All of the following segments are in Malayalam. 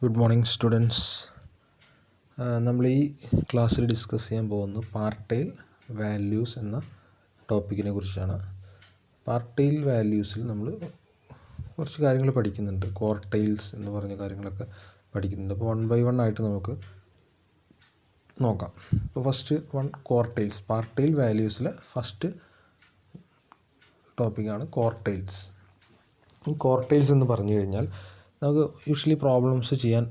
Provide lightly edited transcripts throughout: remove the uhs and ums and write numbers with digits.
Good morning students. നമ്മൾ ഈ ക്ലാസ്സിൽ ഡിസ്കസ് ചെയ്യാൻ പോകുന്നത് പാർട്ടൈൽ വാല്യൂസ് എന്ന ടോപ്പിക്കിനെ കുറിച്ചാണ്. പാർട്ടൈൽ വാല്യൂസിൽ നമ്മൾ കുറച്ച് കാര്യങ്ങൾ പഠിക്കുന്നുണ്ട്. ക്വാർട്ടൈൽസ് എന്ന് പറഞ്ഞ കാര്യങ്ങളൊക്കെ പഠിക്കുന്നുണ്ട്. അപ്പോൾ 1 by 1 ആയിട്ട് നമുക്ക് നോക്കാം. ഇപ്പോൾ ഫസ്റ്റ് ക്വാർട്ടൈൽസ്. പാർട്ടൈൽ വാല്യൂസിലെ ഫസ്റ്റ് ടോപ്പിക്കാണ് ക്വാർട്ടൈൽസ്. ഈ ക്വാർട്ടൈൽസ് എന്ന് പറഞ്ഞു കഴിഞ്ഞാൽ നമുക്ക് യൂഷ്വലി പ്രോബ്ലംസ് ചെയ്യാൻ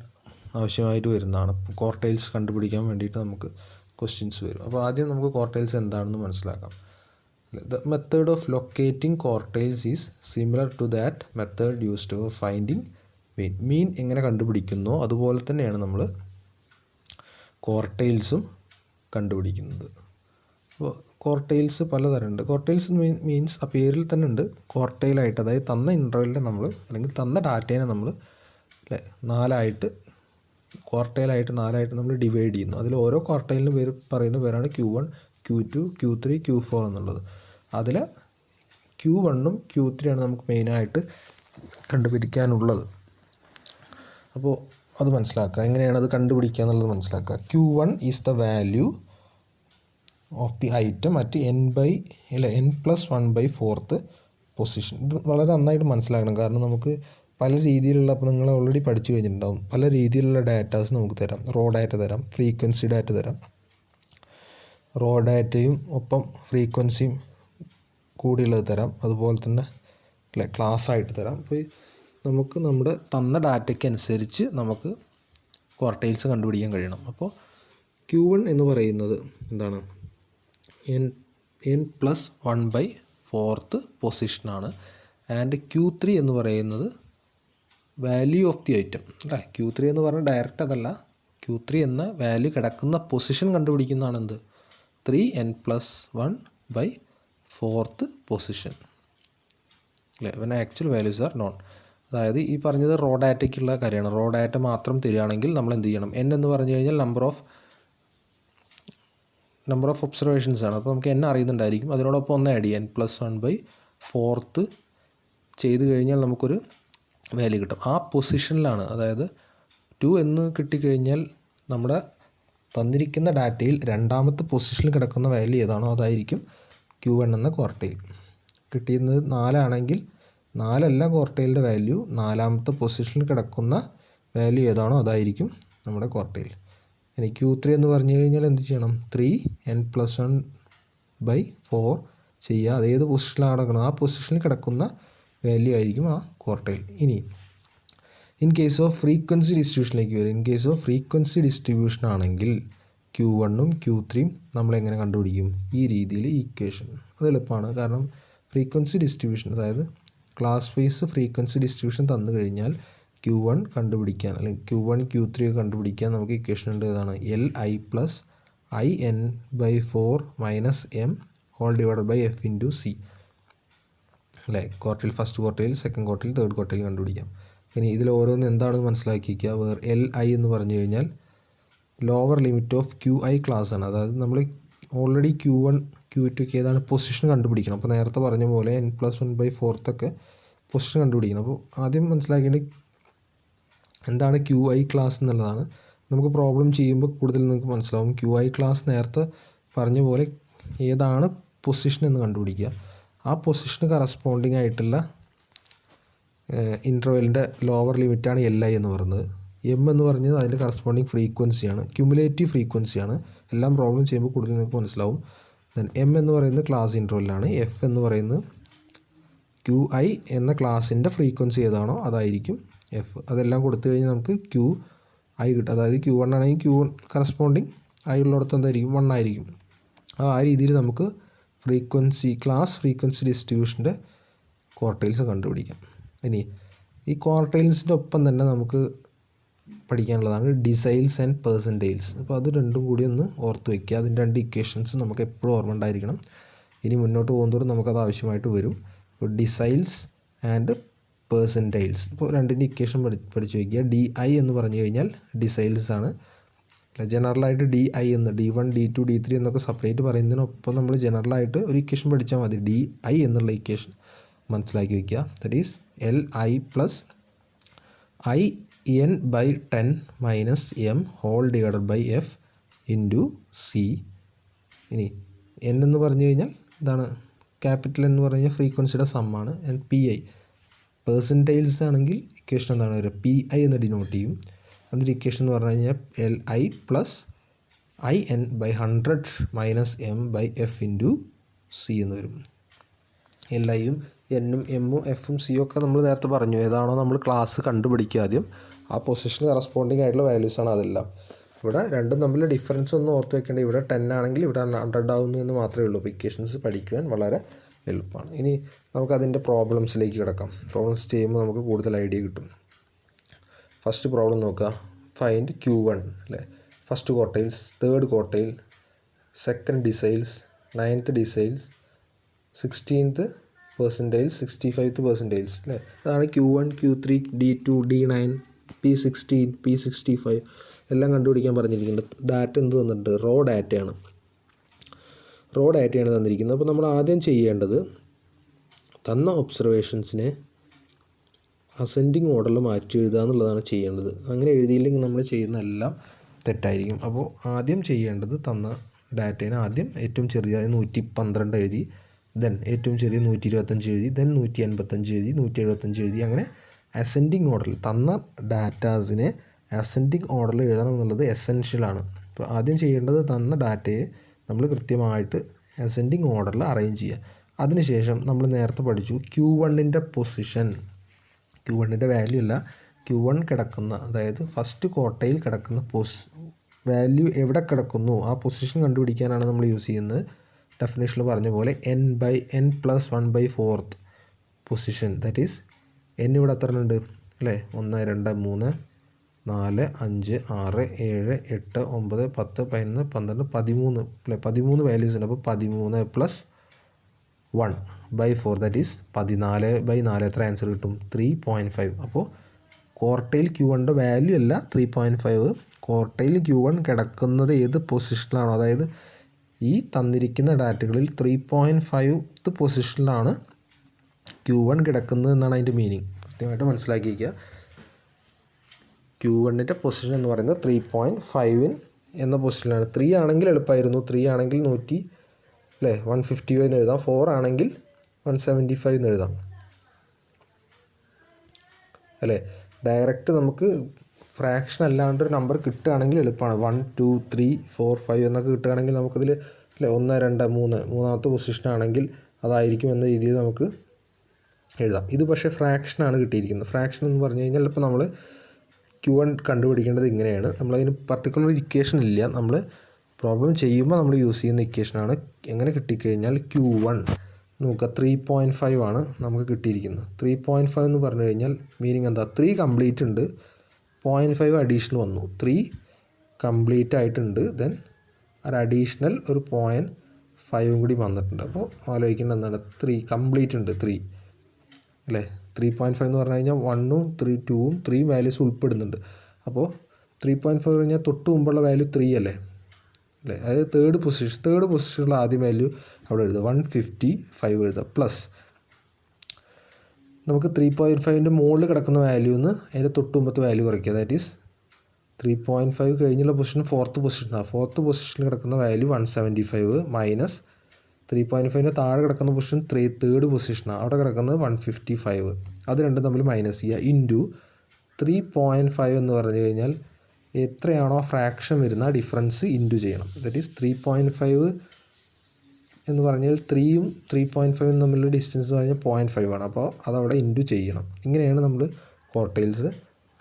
ആവശ്യമായിട്ട് വരുന്നതാണ്. ക്വാർട്ടൈൽസ് കണ്ടുപിടിക്കാൻ വേണ്ടിയിട്ട് നമുക്ക് ക്വസ്റ്റ്യൻസ് വരും. അപ്പോൾ ആദ്യം നമുക്ക് ക്വാർട്ടൈൽസ് എന്താണെന്ന് മനസ്സിലാക്കാം. The method of locating quartiles is similar to that method used for finding mean. Mean എങ്ങനെ കണ്ടുപിടിക്കുന്നോ അതുപോലെ തന്നെയാണ് നമ്മൾ ക്വാർട്ടൈൽസും കണ്ടുപിടിക്കുന്നത്. അപ്പോൾ ക്വാർട്ടൈൽസ് പലതരമുണ്ട്. ക്വാർട്ടൈൽസ് മീൻസ് ആ പേരിൽ തന്നെ ഉണ്ട് ക്വാർട്ടൈലായിട്ട്, അതായത് തന്ന ഇൻ്റർവെല്ലിനെ നമ്മൾ അല്ലെങ്കിൽ തന്ന ഡാറ്റേനെ നമ്മൾ നാലായിട്ട് ക്വാർട്ടൈലായിട്ട് നമ്മൾ ഡിവൈഡ് ചെയ്യുന്നു. അതിൽ ഓരോ ക്വാർട്ടൈലിന് പറയുന്ന പേരാണ് Q1, Q2, Q3, Q4 എന്നുള്ളത്. അതിൽ Q1ഉം Q3 ആണ് നമുക്ക് മെയിനായിട്ട് കണ്ടുപിടിക്കാനുള്ളത്. അപ്പോൾ അത് മനസ്സിലാക്കുക. എങ്ങനെയാണ് അത് കണ്ടുപിടിക്കുക എന്നുള്ളത് മനസ്സിലാക്കുക. Q1 is the value of the item at n+1/4 position. ഇത് വളരെ നന്നായിട്ട് മനസ്സിലാക്കണം. കാരണം നമുക്ക് പല രീതിയിലുള്ള, അപ്പോൾ നിങ്ങൾ ഓൾറെഡി പഠിച്ചു കഴിഞ്ഞിട്ടുണ്ടാവും, പല രീതിയിലുള്ള ഡാറ്റാസ് നമുക്ക് തരാം. റോ ഡാറ്റ തരാം, ഫ്രീക്വൻസി ഡാറ്റ തരാം. റോ ഡാറ്റയും ഒപ്പം ഫ്രീക്വൻസിയും കൂടിയുള്ളത് തരാം. അതുപോലെ തന്നെ ക്ലാസ് ആയിട്ട് തരാം. അപ്പോൾ നമുക്ക് നമ്മുടെ തന്ന ഡാറ്റയ്ക്ക് അനുസരിച്ച് നമുക്ക് ക്വാർട്ടൈൽസ് കണ്ടുപിടിക്കാൻ കഴിയണം. അപ്പോൾ Q1 എന്ന് പറയുന്നത് എന്താണ്? n+1/4 പൊസിഷനാണ്. ആൻഡ് Q3 എന്ന് പറയുന്നത് വാല്യൂ ഓഫ് ദി ഐറ്റം അല്ലേ. Q3 എന്ന് പറഞ്ഞാൽ ഡയറക്റ്റ് അതല്ല, Q3 എന്ന വാല്യൂ കിടക്കുന്ന പൊസിഷൻ കണ്ടുപിടിക്കുന്നതാണ് എന്ത്? 3n+1/4 പൊസിഷൻ അല്ലേ. When actual values R non. അതായത് ഈ പറഞ്ഞത് റോ ഡാറ്റയ്ക്കുള്ള കാര്യമാണ്. റോ ഡാറ്റ മാത്രം തരികയാണെങ്കിൽ നമ്മൾ എന്ത് ചെയ്യണം? n എന്ന് പറഞ്ഞു കഴിഞ്ഞാൽ നമ്പർ ഓഫ് ഒബ്സർവേഷൻസ് ആണ്. അപ്പോൾ നമുക്ക് n അറിയുന്നുണ്ടായിരിക്കും. അതിനോടൊപ്പം ഒന്ന് ആഡ് ചെയ്യാം. n+1/4 ചെയ്ത് കഴിഞ്ഞാൽ നമുക്കൊരു വാല്യൂ കിട്ടും. ആ പൊസിഷനിലാണ്, അതായത് 2 എന്ന് കിട്ടിക്കഴിഞ്ഞാൽ നമ്മുടെ തന്നിരിക്കുന്ന ഡാറ്റയിൽ രണ്ടാമത്തെ പൊസിഷനിൽ കിടക്കുന്ന വാല്യൂ ഏതാണോ അതായിരിക്കും Q1 എന്ന ക്വാർട്ടൈൽ. കിട്ടിയിരുന്നത് 4 ആണെങ്കിൽ 4 അല്ല ക്വാർട്ടൈലിൻ്റെ വാല്യൂ, നാലാമത്തെ പൊസിഷനിൽ കിടക്കുന്ന വാല്യൂ ഏതാണോ അതായിരിക്കും നമ്മുടെ ക്വാർട്ടൈൽ. ഇനി Q3 എന്ന് പറഞ്ഞു കഴിഞ്ഞാൽ എന്ത് ചെയ്യണം? 3n+1/4 ചെയ്യുക. അത് ഏത് പൊസിഷനിലാണ് കിടക്കുന്നത് ആ പൊസിഷനിൽ കിടക്കുന്ന വാല്യൂ ആയിരിക്കും ആ ക്വാർട്ടൈൽ. ഇനി ഇൻ കേസ് ഓഫ് ഫ്രീക്വൻസി ഡിസ്ട്രിബ്യൂഷനിലേക്ക് വരും. In case of frequency distribution ആണെങ്കിൽ Q1ഉം Q3യും നമ്മളെങ്ങനെ കണ്ടുപിടിക്കും? ഈ രീതിയിൽ ഈക്വേഷൻ. അത് എളുപ്പമാണ്. കാരണം ഫ്രീക്വൻസി ഡിസ്ട്രിബ്യൂഷൻ, അതായത് ക്ലാസ് വൈസ് ഫ്രീക്വൻസി ഡിസ്ട്രിബ്യൂഷൻ തന്നു കഴിഞ്ഞാൽ Q1 കണ്ടുപിടിക്കാൻ, അല്ലെങ്കിൽ Q1 Q3 കണ്ടുപിടിക്കാൻ നമുക്ക് ഇക്വേഷൻ ഉണ്ട്. ഏതാണ്? Li+in/4-m/f/c അല്ലേ. Quartile, first quartile, second quartile, third quartile കണ്ടുപിടിക്കാം. ഇനി ഇതിൽ ഓരോന്ന് എന്താണെന്ന് മനസ്സിലാക്കിക്കുക. Li എന്ന് പറഞ്ഞു കഴിഞ്ഞാൽ lower limit of QI class ആണ്. അതായത് നമ്മൾ ഓൾറെഡി Q1 Q2 ഏതാണ് പൊസിഷൻ കണ്ടുപിടിക്കണം. അപ്പോൾ നേരത്തെ പറഞ്ഞ പോലെ n+1/4 പൊസിഷൻ കണ്ടുപിടിക്കണം. അപ്പോൾ ആദ്യം മനസ്സിലാക്കേണ്ടത് എന്താണ് QI ക്ലാസ് എന്നുള്ളതാണ്. നമുക്ക് പ്രോബ്ലം ചെയ്യുമ്പോൾ കൂടുതൽ നിങ്ങൾക്ക് മനസ്സിലാവും. QI ക്ലാസ് നേരത്തെ പറഞ്ഞ പോലെ ഏതാണ് പൊസിഷൻ എന്ന് കണ്ടുപിടിക്കുക. ആ പൊസിഷന് കറസ്പോണ്ടിങ് ആയിട്ടുള്ള ഇൻ്റർവെല്ലിൻ്റെ ലോവർ ലിമിറ്റാണ് Li എന്ന് പറയുന്നത്. M എന്ന് പറഞ്ഞത് അതിൻ്റെ കറസ്പോണ്ടിങ് ഫ്രീക്വൻസിയാണ്, ക്യുമുലേറ്റീവ് ഫ്രീക്വൻസിയാണ്. എല്ലാം പ്രോബ്ലം ചെയ്യുമ്പോൾ കൂടുതൽ നിങ്ങൾക്ക് മനസ്സിലാവും. ദെൻ M എന്ന് പറയുന്നത് ക്ലാസ് ഇൻ്റർവെല്ലാണ്. F എന്ന് പറയുന്നത് QI എന്ന ക്ലാസിൻ്റെ ഫ്രീക്വൻസി ഏതാണോ അതായിരിക്കും F. അതെല്ലാം കൊടുത്തു കഴിഞ്ഞാൽ നമുക്ക് QI കിട്ടും. അതായത് Q1 ആണെങ്കിൽ Q1 കറസ്പോണ്ടിങ് I ഉള്ളിടത്ത് എന്തായിരിക്കും? 1 ആയിരിക്കും. ആ രീതിയിൽ നമുക്ക് ക്ലാസ് ഫ്രീക്വൻസി ഡിസ്ട്രിബ്യൂഷൻ്റെ ക്വാർട്ടൈൽസ് കണ്ടുപിടിക്കാം. ഇനി ഈ ക്വാർട്ടൈൽസിൻ്റെ ഒപ്പം തന്നെ നമുക്ക് പഠിക്കാനുള്ളതാണ് ഡിസൈൽസ് ആൻഡ് പെർസെൻറ്റൈൽസ്. അപ്പോൾ അത് രണ്ടും കൂടി ഒന്ന് ഓർത്ത് വയ്ക്കുക. അതിൻ്റെ രണ്ട് ഇക്വേഷൻസ് നമുക്ക് എപ്പോഴും ഓർമ്മ ഉണ്ടായിരിക്കണം. ഇനി മുന്നോട്ട് പോകുന്നതോറും നമുക്കത് ആവശ്യമായിട്ട് വരും. ഇപ്പോൾ ഡിസൈൽസ് ആൻഡ് പെർസെൻറ്റൈൽസ്, ഇപ്പോൾ രണ്ടിൻ്റെ ഇക്വേഷൻ പഠിച്ചു വയ്ക്കുക. DI എന്ന് പറഞ്ഞു കഴിഞ്ഞാൽ ഡിസൈൽസ് ആണ്. ജനറലായിട്ട് DI എന്ന് D1 D2 D3 എന്നൊക്കെ സെപ്പറേറ്റ് പറയുന്നതിനൊപ്പം നമ്മൾ ജനറലായിട്ട് ഒരു ഇക്വേഷൻ പഠിച്ചാൽ മതി. DI എന്നുള്ള ഇക്വേഷൻ മനസ്സിലാക്കി വയ്ക്കുക. That is Li+I n by 10 minus m whole divided by f into c. ഇനി n എന്ന് പറഞ്ഞു കഴിഞ്ഞാൽ ഇതാണ് ക്യാപിറ്റൽ എന്ന് പറഞ്ഞു കഴിഞ്ഞാൽ ഫ്രീക്വൻസിയുടെ സമ്മാണ്. ആൻഡ് പി ഐ പെർസെൻറ്റൈൽസ് ആണെങ്കിൽ ഇക്വേഷൻ എന്താണ് വരിക, പി ഐ എന്ന് ഡിനോട്ട് ചെയ്യും. അതിൻ്റെ ഇക്വേഷൻ എന്ന് പറഞ്ഞു കഴിഞ്ഞാൽ L I plus I N by 100 minus M by F into C എന്ന് വരും. എൽ ഐയും എന്നും എമ്മും എഫും സിയും ഒക്കെ നമ്മൾ നേരത്തെ പറഞ്ഞു. ഏതാണോ നമ്മൾ ക്ലാസ് കണ്ടുപിടിക്കുക ആദ്യം, ആ പൊസിഷന് കറസ്പോണ്ടിങ് ആയിട്ടുള്ള വാല്യൂസാണ് അതെല്ലാം. ഇവിടെ രണ്ടും തമ്മിൽ ഡിഫറൻസ് ഒന്നും ഓർത്ത് വെക്കേണ്ടത്. ഇവിടെ 10 ആണെങ്കിൽ ഇവിടെ 100 ആവുന്നു എന്ന് മാത്രമേ ഉള്ളൂ. അപ്പോൾ ഇക്വേഷൻസ് പഠിക്കുവാൻ വളരെ എളുപ്പമാണ്. ഇനി നമുക്കതിൻ്റെ പ്രോബ്ലംസിലേക്ക് കിടക്കാം. പ്രോബ്ലംസ് ചെയ്യുമ്പോൾ നമുക്ക് കൂടുതൽ ഐഡിയ കിട്ടും. ഫസ്റ്റ് പ്രോബ്ലം നോക്കുക. ഫൈൻഡ് Q1 അല്ലേ, first quartiles, third quartile, second deciles, 9th deciles, 16th percentiles, 65th percentiles അല്ലേ. അതാണ് Q1, Q3, D2, D9, P16, P65 എല്ലാം കണ്ടുപിടിക്കാൻ പറഞ്ഞിരിക്കുന്നത്. ഡാറ്റ എന്ത് തന്നിട്ടുണ്ട്, റോ ഡാറ്റയാണ് തന്നിരിക്കുന്നത്. അപ്പോൾ നമ്മൾ ആദ്യം ചെയ്യേണ്ടത് തന്ന ഒബ്സർവേഷൻസിനെ അസെൻഡിങ് ഓർഡറിൽ മാറ്റി എഴുതുക എന്നുള്ളതാണ് ചെയ്യേണ്ടത്. അങ്ങനെ എഴുതിയില്ലെങ്കിൽ നമ്മൾ ചെയ്യുന്ന എല്ലാം തെറ്റായിരിക്കും. അപ്പോൾ ആദ്യം ചെയ്യേണ്ടത് തന്ന ഡാറ്റേനെ ആദ്യം ഏറ്റവും ചെറിയ 112 എഴുതി, ദെൻ ഏറ്റവും ചെറിയ 125 എഴുതി, ദെൻ 185 എഴുതി, 175 എഴുതി. അങ്ങനെ അസെൻഡിങ് ഓർഡറിൽ തന്ന ഡാറ്റാസിനെ അസെൻഡിങ് ഓർഡറിൽ എഴുതണം എന്നുള്ളത് എസെൻഷ്യലാണ്. അപ്പോൾ ആദ്യം ചെയ്യേണ്ടത് തന്ന ഡാറ്റയെ നമ്മൾ കൃത്യമായിട്ട് അസെൻഡിങ് ഓർഡറിൽ അറേഞ്ച് ചെയ്യുക. അതിനുശേഷം നമ്മൾ നേരത്തെ പഠിച്ചു Q1ൻ്റെ പൊസിഷൻ, Q1ൻ്റെ വാല്യൂ അല്ല, Q1 കിടക്കുന്ന, അതായത് ഫസ്റ്റ് ക്വാർട്ടയിൽ കിടക്കുന്ന വാല്യൂ എവിടെ കിടക്കുന്നു ആ പൊസിഷൻ കണ്ടുപിടിക്കാനാണ് നമ്മൾ യൂസ് ചെയ്യുന്നത്. ഡെഫിനേഷനിൽ പറഞ്ഞ പോലെ n+1/4 position, that is n ഇവിടെ എത്ര ഉണ്ട് അല്ലേ, 1 2 3 4 5 6 7 8 9 10 11 12 13 അല്ലേ, 13 വാല്യൂസ് ഉണ്ട്. അപ്പോൾ 13 + 1/4 ദാറ്റ് ഈസ് 14/4. എത്ര ആൻസർ കിട്ടും, 3.5. അപ്പോൾ ക്വാർട്ടൈൽ Q1ൻ്റെ വാല്യൂ അല്ല 3.5, ക്വാർട്ടൈൽ Q1 കിടക്കുന്നത് ഏത് പൊസിഷനിലാണോ, അതായത് ഈ തന്നിരിക്കുന്ന ഡാറ്റകളിൽ 3.5th പൊസിഷനിലാണ് Q1 കിടക്കുന്നത് എന്നാണ് അതിൻ്റെ മീനിങ്. കൃത്യമായിട്ട് മനസ്സിലാക്കിയിരിക്കുക. Q1ൻ്റെ പൊസിഷൻ എന്ന് പറയുന്നത് 3.5 എന്ന പൊസിഷനിലാണ്. 3 ആണെങ്കിൽ എളുപ്പമായിരുന്നു. 3 ആണെങ്കിൽ 155 എന്ന് എഴുതാം. 4 ആണെങ്കിൽ 175 എന്ന് എഴുതാം അല്ലേ. ഡയറക്റ്റ് നമുക്ക് ഫ്രാക്ഷൻ അല്ലാണ്ട് ഒരു നമ്പർ കിട്ടുകയാണെങ്കിൽ എളുപ്പമാണ്. 1 2 3 4 5 എന്നൊക്കെ കിട്ടുകയാണെങ്കിൽ നമുക്കതിൽ അല്ലേ 1 2 3 മൂന്നാമത്തെ പൊസിഷനാണെങ്കിൽ അതായിരിക്കും എന്ന രീതിയിൽ നമുക്ക് എഴുതാം. ഇത് പക്ഷേ ഫ്രാക്ഷനാണ് കിട്ടിയിരിക്കുന്നത്. ഫ്രാക്ഷൻ എന്ന് പറഞ്ഞു കഴിഞ്ഞാൽ ഇപ്പോൾ നമ്മൾ Q1 കണ്ടുപിടിക്കേണ്ടത് ഇങ്ങനെയാണ്. നമ്മളതിന് പർട്ടിക്കുലർ ഇക്വേഷൻ ഇല്ല, നമ്മൾ പ്രോബ്ലം ചെയ്യുമ്പോൾ നമ്മൾ യൂസ് ചെയ്യുന്ന ഇക്വേഷനാണ്. എങ്ങനെ കിട്ടിക്കഴിഞ്ഞാൽ Q1 നോക്കുക, 3.5 ആണ് നമുക്ക് കിട്ടിയിരിക്കുന്നത്. 3.5 എന്ന് പറഞ്ഞു കഴിഞ്ഞാൽ മീനിങ് എന്താ, 3 കംപ്ലീറ്റ് ഉണ്ട്, 0.5 അഡീഷണൽ വന്നു, 3 കംപ്ലീറ്റ് ആയിട്ടുണ്ട്, ദെൻ ഒരു അഡീഷണൽ ഒരു 0.5 കൂടി വന്നിട്ടുണ്ട്. അപ്പോൾ ആലോചിക്കേണ്ടത് എന്താണ്, 3 കംപ്ലീറ്റ് ഉണ്ട്, 3 അല്ലേ. 3.5 എന്ന് പറഞ്ഞു കഴിഞ്ഞാൽ 1ഉം 2ഉം 3 വാല്യൂസ് ഉൾപ്പെടുന്നുണ്ട്. അപ്പോൾ 3.5 കഴിഞ്ഞാൽ തൊട്ട് മുമ്പുള്ള വാല്യൂ 3 അല്ലേ, അതായത് തേർഡ് പൊസിഷനിലുള്ള ആദ്യം വാല്യൂ അവിടെ എഴുതുക, 155 എഴുതുക, പ്ലസ് നമുക്ക് 3.5ൻ്റെ മുകളിൽ കിടക്കുന്ന വാല്യൂ എന്ന് അതിൻ്റെ തൊട്ട് മുമ്പത്തെ വാല്യൂ കുറയ്ക്കുക. ദാറ്റ് ഈസ് 3.5 കഴിഞ്ഞുള്ള പൊസിഷൻ 4th പൊസിഷനാണ്. 4th പൊസിഷനിൽ കിടക്കുന്ന വാല്യൂ 175 മൈനസ് 3.5ൻ്റെ താഴെ കിടക്കുന്ന പൊസിഷൻ തേർഡ് പൊസിഷനാണ്, അവിടെ കിടക്കുന്നത് 155. അത് രണ്ടും തമ്മിൽ മൈനസ് ചെയ്യുക, ഇൻറ്റു 3.5 എന്ന് പറഞ്ഞു കഴിഞ്ഞാൽ എത്രയാണോ ഫ്രാക്ഷൻ വരുന്ന ഡിഫറൻസ് ഇൻറ്റു ചെയ്യണം. ദാറ്റ് ഈസ് 3.5 എന്ന് പറഞ്ഞാൽ 3ഉം 3.5 തമ്മിലുള്ള ഡിസ്റ്റൻസ് എന്ന് പറഞ്ഞാൽ 0.5 ആണ്. അപ്പോൾ അതവിടെ ഇൻറ്റു ചെയ്യണം. ഇങ്ങനെയാണ് നമ്മൾ ക്വാർട്ടൈൽസ്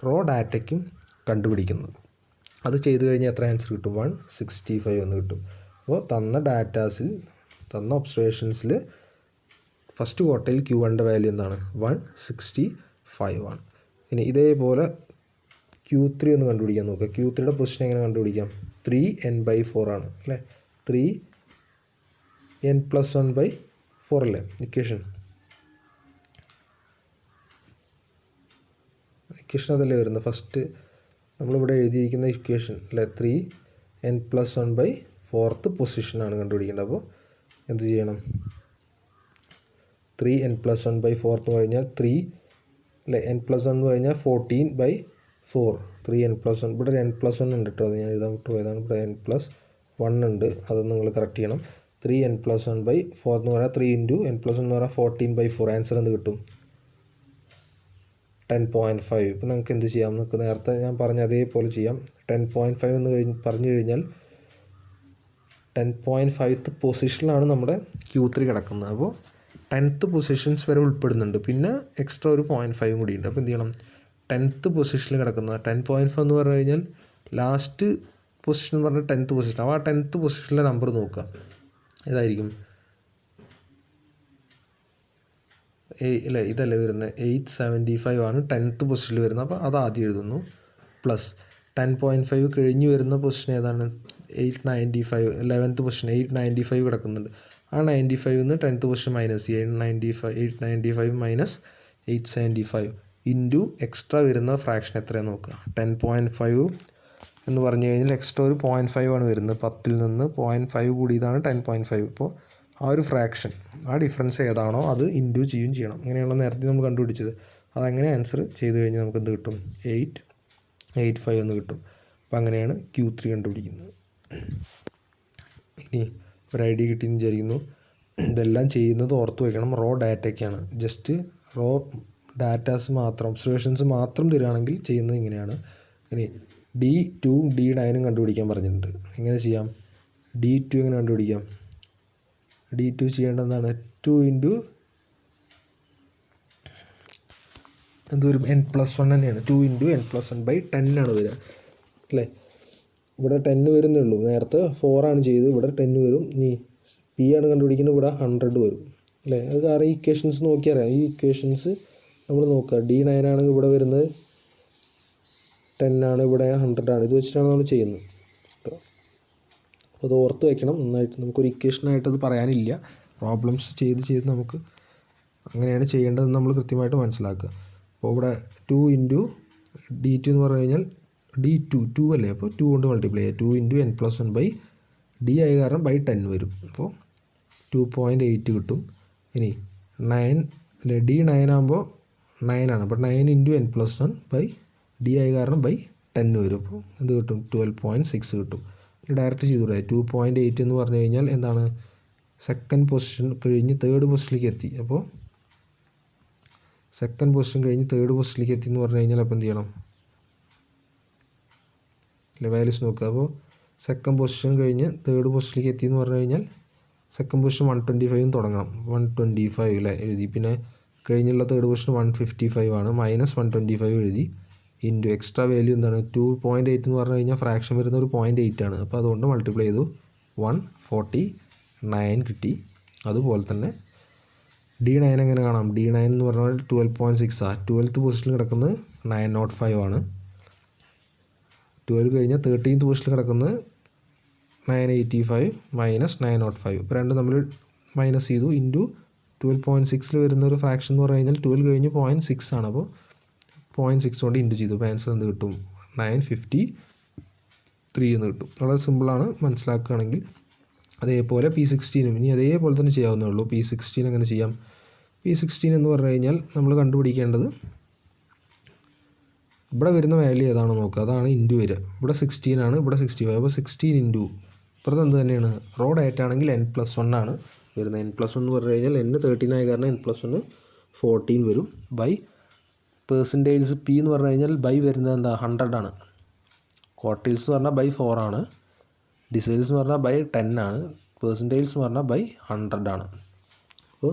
റോ ഡാറ്റയ്ക്കും കണ്ടുപിടിക്കുന്നത്. അത് ചെയ്ത് കഴിഞ്ഞാൽ എത്ര ആൻസർ കിട്ടും, 165 എന്ന് കിട്ടും. അപ്പോൾ തന്ന ഡാറ്റാസിൽ, തന്ന ഒബ്സർവേഷൻസിൽ ഫസ്റ്റ് ക്വാർട്ടൈൽ Q1ൻ്റെ വാല്യൂ എന്താണ്, 165 ആണ്. ഇനി ഇതേപോലെ Q3 ഒന്ന് കണ്ടുപിടിക്കാൻ നോക്കുക. Q3യുടെ പൊസിഷൻ എങ്ങനെ കണ്ടുപിടിക്കാം, 3n/4 ആണ് അല്ലേ, 3n+1/4 അല്ലേ ഇക്വേഷൻ അതല്ലേ വരുന്നത്. ഫസ്റ്റ് നമ്മളിവിടെ എഴുതിയിരിക്കുന്ന ഇക്വേഷൻ അല്ലേ, 3n+1/4 പൊസിഷനാണ് കണ്ടുപിടിക്കേണ്ടത്. അപ്പോൾ എന്ത് ചെയ്യണം, 3n+1/4 എന്ന് കഴിഞ്ഞാൽ 3 അല്ലേ, n+1 എന്ന് കഴിഞ്ഞാൽ 14/4 4 3n+1 ഇവിടെ ഒരു n+1 ഉണ്ട് കേട്ടോ, അത് ഞാൻ എഴുതാൻ വിട്ടു പോയതാണ്. ഇവിടെ n+1 ഉണ്ട്, അത് നിങ്ങൾ കറക്റ്റ് ചെയ്യണം. 3n+1/4 എന്ന് പറയാം. 3 × n+1 എന്ന് പറയാം 14/4. ആൻസർ എന്ത് കിട്ടും? 10.5. ഇപ്പോൾ നിങ്ങൾക്ക് എന്ത് ചെയ്യാം? നമുക്ക് നേരത്തെ ഞാൻ പറഞ്ഞ അതേപോലെ ചെയ്യാം. 10.5 എന്ന് പറഞ്ഞു കഴിഞ്ഞാൽ 10.5th പൊസിഷനിലാണ് നമ്മുടെ Q3 കിടക്കുന്നത്. അപ്പോൾ 10th പൊസിഷൻസ് വരെ ഉൾപ്പെടുന്നുണ്ട്, പിന്നെ എക്സ്ട്രാ ഒരു 0.5 കൂടി ഉണ്ട്. അപ്പോൾ എന്ത് ചെയ്യണം? 10th പൊസിഷനിൽ കിടക്കുന്നത് 10.5 എന്ന് പറഞ്ഞു കഴിഞ്ഞാൽ ലാസ്റ്റ് പൊസിഷൻ എന്ന് പറഞ്ഞാൽ 10th പൊസിഷൻ. അപ്പോൾ ആ 10th പൊസിഷനിലെ നമ്പർ നോക്കുക, ഏതായിരിക്കും? ഇതല്ലേ വരുന്നത്, 875 ആണ് 10th പൊസിഷനിൽ വരുന്നത്. അപ്പോൾ അത് ആദ്യം എഴുതുന്നു. പ്ലസ് 10.5 കഴിഞ്ഞ് വരുന്ന പൊസിഷൻ ഏതാണ്? 895. 11th പൊസിഷൻ 895 കിടക്കുന്നുണ്ട്. ആ 95 നിന്ന് 10th position minus 895 minus 875 into extra വരുന്ന ഫ്രാക്ഷൻ എത്രയാണ് നോക്കുക. 10.5 എന്ന് പറഞ്ഞു കഴിഞ്ഞാൽ എക്സ്ട്രാ ഒരു 0.5 ആണ് വരുന്നത്. 10ൽ നിന്ന് 0.5 കൂടിയതാണ് 10.5. ഇപ്പോൾ ആ ഒരു ഫ്രാക്ഷൻ, ആ ഡിഫറൻസ് ഏതാണോ അത് ഇൻറ്റു ചെയ്യണം. അങ്ങനെയുള്ള നേരത്തെ നമ്മൾ കണ്ടുപിടിച്ചത്. അതങ്ങനെ ആൻസർ ചെയ്ത് കഴിഞ്ഞാൽ നമുക്ക് എന്ത് കിട്ടും? 885 എന്ന് കിട്ടും. അപ്പോൾ അങ്ങനെയാണ് Q3 കണ്ടുപിടിക്കുന്നത്. ഇനി ഒരു ഐഡിയ കിട്ടിയെന്ന് വിചാരിക്കുന്നു. ഇതെല്ലാം ചെയ്യുന്നത് ഓർത്ത് വയ്ക്കണം, റോ ഡാറ്റയ്ക്കാണ്. ജസ്റ്റ് റോ ഡാറ്റാസ് മാത്രം, ഒബ്സർവേഷൻസ് മാത്രം തരികയാണെങ്കിൽ ചെയ്യുന്നത് ഇങ്ങനെയാണ്. ഇനി D2 D9 കണ്ടുപിടിക്കാൻ പറഞ്ഞിട്ടുണ്ട്. എങ്ങനെ ചെയ്യാം? D2 എങ്ങനെ കണ്ടുപിടിക്കാം? D2 ചെയ്യേണ്ടതാണ് 2 × എന്ത് വരും? n+1 തന്നെയാണ്. 2 × n+1/10 ആണ് വരിക അല്ലേ? ഇവിടെ 10 വരുന്നേ ഉള്ളൂ. നേരത്തെ 4 ആണ് ചെയ്തത്, ഇവിടെ 10 വരും. ഇനി P ആണ് കണ്ടുപിടിക്കുന്നത്, ഇവിടെ 100 വരും അല്ലേ? അത് കാരണം ഈ ഇക്വേഷൻസ് നോക്കിയാൽ അറിയാം. ഈ ഇക്വേഷൻസ് നമ്മൾ നോക്കുക. D9 ആണെങ്കിൽ ഇവിടെ വരുന്നത് 10 ആണ്, ഇവിടെ 100 ആണ്. ഇത് വെച്ചിട്ടാണ് നമ്മൾ ചെയ്യുന്നത്. അത് ഓർത്ത് വയ്ക്കണം നന്നായിട്ട്. നമുക്കൊരു ഇക്വേഷനായിട്ട് അത് പറയാനില്ല. പ്രോബ്ലംസ് ചെയ്ത് നമുക്ക് അങ്ങനെയാണ് ചെയ്യേണ്ടതെന്ന് നമ്മൾ കൃത്യമായിട്ട് മനസ്സിലാക്കുക. അപ്പോൾ ഇവിടെ 2 × D2 എന്ന് പറഞ്ഞു കഴിഞ്ഞാൽ D2 അല്ലേ? അപ്പോൾ 2 കൊണ്ട് മൾട്ടിപ്ലൈ ചെയ്യുക. 2 × n+1/D ആയ കാരണം /10 വരും. അപ്പോൾ 2.8 കിട്ടും. ഇനി 9 അല്ലേ? D9 ആകുമ്പോൾ 9 ആണ്. അപ്പോൾ 9 × n+1/D ആയ കാരണം /10 വരും. അപ്പോൾ എന്ത് കിട്ടും? 12.6 കിട്ടും. ഡയറക്റ്റ് ചെയ്തുകൂടെ? 2.8 എന്ന് പറഞ്ഞു കഴിഞ്ഞാൽ എന്താണ്? സെക്കൻഡ് പൊസിഷൻ കഴിഞ്ഞ് തേർഡ് പൊസിഷനിലേക്ക് എത്തി. അപ്പോൾ സെക്കൻഡ് പൊസിഷൻ കഴിഞ്ഞ് തേർഡ് പൊസിഷനിലേക്ക് എത്തി എന്ന് പറഞ്ഞു കഴിഞ്ഞാൽ അപ്പോൾ എന്ത് ചെയ്യണം? വാല്യൂസ് നോക്കുക. അപ്പോൾ സെക്കൻഡ് പൊസിഷൻ കഴിഞ്ഞ് തേർഡ് പൊസിഷനിലേക്ക് എത്തി എന്ന് പറഞ്ഞു കഴിഞ്ഞാൽ സെക്കൻഡ് പൊസിഷൻ 125 തുടങ്ങണം. 125 അല്ലേ എഴുതി. പിന്നെ കഴിഞ്ഞുള്ള തേർഡ് പൊസിഷൻ 155 ആണ്. -125 എഴുതി. ഇൻറ്റു എക്സ്ട്രാ വാല്യൂ എന്താണ്? 2.8 എന്ന് പറഞ്ഞു കഴിഞ്ഞാൽ ഫ്രാക്ഷൻ വരുന്ന ഒരു 0.8 ആണ്. അപ്പോൾ അതുകൊണ്ട് മൾട്ടിപ്ലൈ ചെയ്തു. 149 കിട്ടി. അതുപോലെ തന്നെ D9 എങ്ങനെ കാണാം? D9 എന്ന് പറഞ്ഞാൽ 12.6 ആണ്. 12th പൊസിഷനിൽ കിടക്കുന്നത് 905 ആണ്. 12 കഴിഞ്ഞാൽ 13th പൊസിഷനിൽ കിടക്കുന്നത് 985 മൈനസ് 905. ഇപ്പോൾ രണ്ടും തമ്മിൽ മൈനസ് ചെയ്തു. ഇൻറ്റു 12.6ൽ വരുന്ന ഒരു ഫ്രാക്ഷൻ എന്ന് പറഞ്ഞു കഴിഞ്ഞാൽ 12 കഴിഞ്ഞ് 0.6 ആണ്. അപ്പോൾ 0.6 കൊണ്ട് ഇൻറ്റു ചെയ്തു. അപ്പോൾ ആൻസർ എന്ത് കിട്ടും? 953 എന്ന് കിട്ടും. വളരെ സിമ്പിളാണ് മനസ്സിലാക്കുകയാണെങ്കിൽ. അതേപോലെ P16 ഇനി അതേപോലെ തന്നെ ചെയ്യാവുന്നേ ഉള്ളൂ. P16 എങ്ങനെ ചെയ്യാം? P16 എന്ന് പറഞ്ഞു കഴിഞ്ഞാൽ നമ്മൾ കണ്ടുപിടിക്കേണ്ടത് ഇവിടെ വരുന്ന വാല്യൂ ഏതാണോ നോക്കുക, അതാണ് ഇൻറ്റു വരിക. ഇവിടെ 16 ആണ്, ഇവിടെ 65. അപ്പോൾ 16 ഇൻറ്റു ഇപ്പുറത്ത് എന്ത് തന്നെയാണ്? റോ ഡാറ്റ ആണെങ്കിൽ n+1 ആണ് വരുന്നത്. n+1 എന്ന് പറഞ്ഞു കഴിഞ്ഞാൽ n 13 ആയ കാരണം n+1 14 വരും. ബൈ പെർസെൻറ്റേജ് P എന്ന് പറഞ്ഞു കഴിഞ്ഞാൽ ബൈ വരുന്നത് എന്താ? 100 ആണ്. ക്വാർട്ടിൽസ് എന്ന് പറഞ്ഞാൽ /4 ആണ്. ഡിസൈൽസ് എന്ന് പറഞ്ഞാൽ /10 ആണ്. പെർസെൻറ്റേജ് എന്ന് പറഞ്ഞാൽ /100 ആണ്. അപ്പോൾ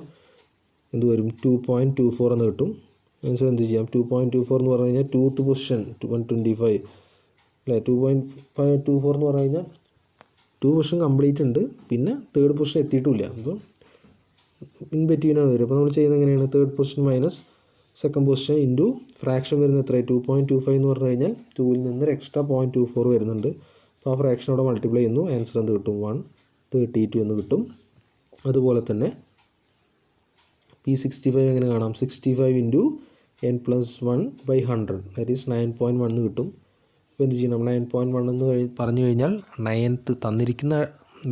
എന്ത് വരും? 2.24 എന്ന് കിട്ടും. ആൻസർ എന്ത് ചെയ്യാം? 2.24 എന്ന് പറഞ്ഞു കഴിഞ്ഞാൽ 2th പൊസിഷൻ 125 അല്ലേ? 2.24 എന്ന് പറഞ്ഞു കഴിഞ്ഞാൽ 2 പൊസിഷൻ കംപ്ലീറ്റ് ഉണ്ട്, പിന്നെ തേർഡ് പൊസിഷൻ എത്തിയിട്ടുമില്ല. അപ്പോൾ ഇൻ ബിറ്റ്വീനാണ് വരും. അപ്പോൾ നമ്മൾ ചെയ്യുന്നത് എങ്ങനെയാണ്? Third position minus second position into fraction വരുന്നത് എത്രയായി? 2.25 എന്ന് പറഞ്ഞു കഴിഞ്ഞാൽ 2ൽ നിന്ന് എക്സ്ട്രാ 0.24 വരുന്നുണ്ട്. അപ്പോൾ ആ ഫ്രാക്ഷൻ അവിടെ മൾട്ടിപ്ലൈ ചെയ്യുന്നു. ആൻസർ എന്ത് കിട്ടും? 132 എന്ന് കിട്ടും. അതുപോലെ തന്നെ P65 എങ്ങനെ കാണാം? 65 × n+1/100 ദാറ്റ് ഈസ് 9.1 കിട്ടും. അപ്പോൾ എന്ത് ചെയ്യണം? 9.1 എന്ന് പറഞ്ഞു കഴിഞ്ഞാൽ 9th തന്നിരിക്കുന്ന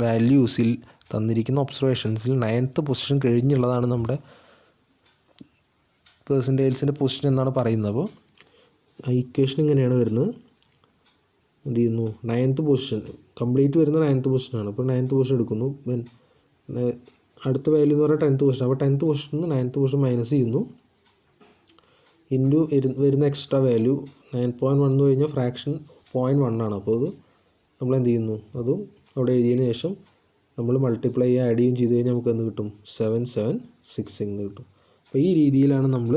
വാല്യൂസിൽ, തന്നിരിക്കുന്ന ഒബ്സർവേഷൻസിൽ 9th പൊസിഷൻ കഴിഞ്ഞുള്ളതാണ് നമ്മുടെ പെർസെൻറ്റേജിൻ്റെ പൊസിഷൻ എന്നാണ് പറയുന്നത്. അപ്പോൾ ഇക്വേഷൻ ഇങ്ങനെയാണ് വരുന്നത്. എന്ത് ചെയ്യുന്നു, 9th പൊസിഷൻ കംപ്ലീറ്റ് വരുന്ന 9th പൊസിഷനാണ്. അപ്പോൾ 9th പൊസിഷൻ എടുക്കുന്നു. അടുത്ത വാല്യൂ എന്ന് പറഞ്ഞാൽ 10th പൊസിഷൻ. അപ്പോൾ 10th പൊസിഷനിൽ നിന്ന് 9th പൊസിഷൻ മൈനസ് ചെയ്യുന്നു. ഇൻറ്റു വരുന്ന എക്സ്ട്രാ വാല്യൂ 9.1 എന്ന് കഴിഞ്ഞാൽ ഫ്രാക്ഷൻ 0.1 ആണ്. അപ്പോൾ അത് നമ്മൾ എന്ത് ചെയ്യുന്നു, അതും അവിടെ എഴുതിയതിന് ശേഷം നമ്മൾ മൾട്ടിപ്ലൈ ചെയ്യുക ആഡ് ചെയ്ത് കഴിഞ്ഞാൽ നമുക്ക് എന്ത് കിട്ടും, 776 എന്ന് കിട്ടും. അപ്പോൾ ഈ രീതിയിലാണ് നമ്മൾ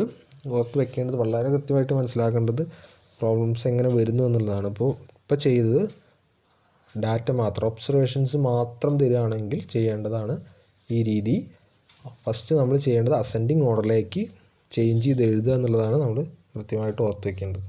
ഓർത്ത് വെക്കേണ്ടത്. വളരെ കൃത്യമായിട്ട് മനസ്സിലാക്കേണ്ടത് പ്രോബ്ലംസ് എങ്ങനെ വരുന്നു എന്നുള്ളതാണ്. ഇപ്പോൾ ചെയ്തത് ഡാറ്റ മാത്രം, ഒബ്സർവേഷൻസ് മാത്രം തരികയാണെങ്കിൽ ചെയ്യേണ്ടതാണ് ഈ രീതി. ഫസ്റ്റ് നമ്മൾ ചെയ്യേണ്ടത് അസെൻഡിങ് ഓർഡറിലേക്ക് ചേഞ്ച് ചെയ്ത് എഴുതുക എന്നുള്ളതാണ് നമ്മൾ കൃത്യമായിട്ട് ഓർത്ത് വെക്കേണ്ടത്.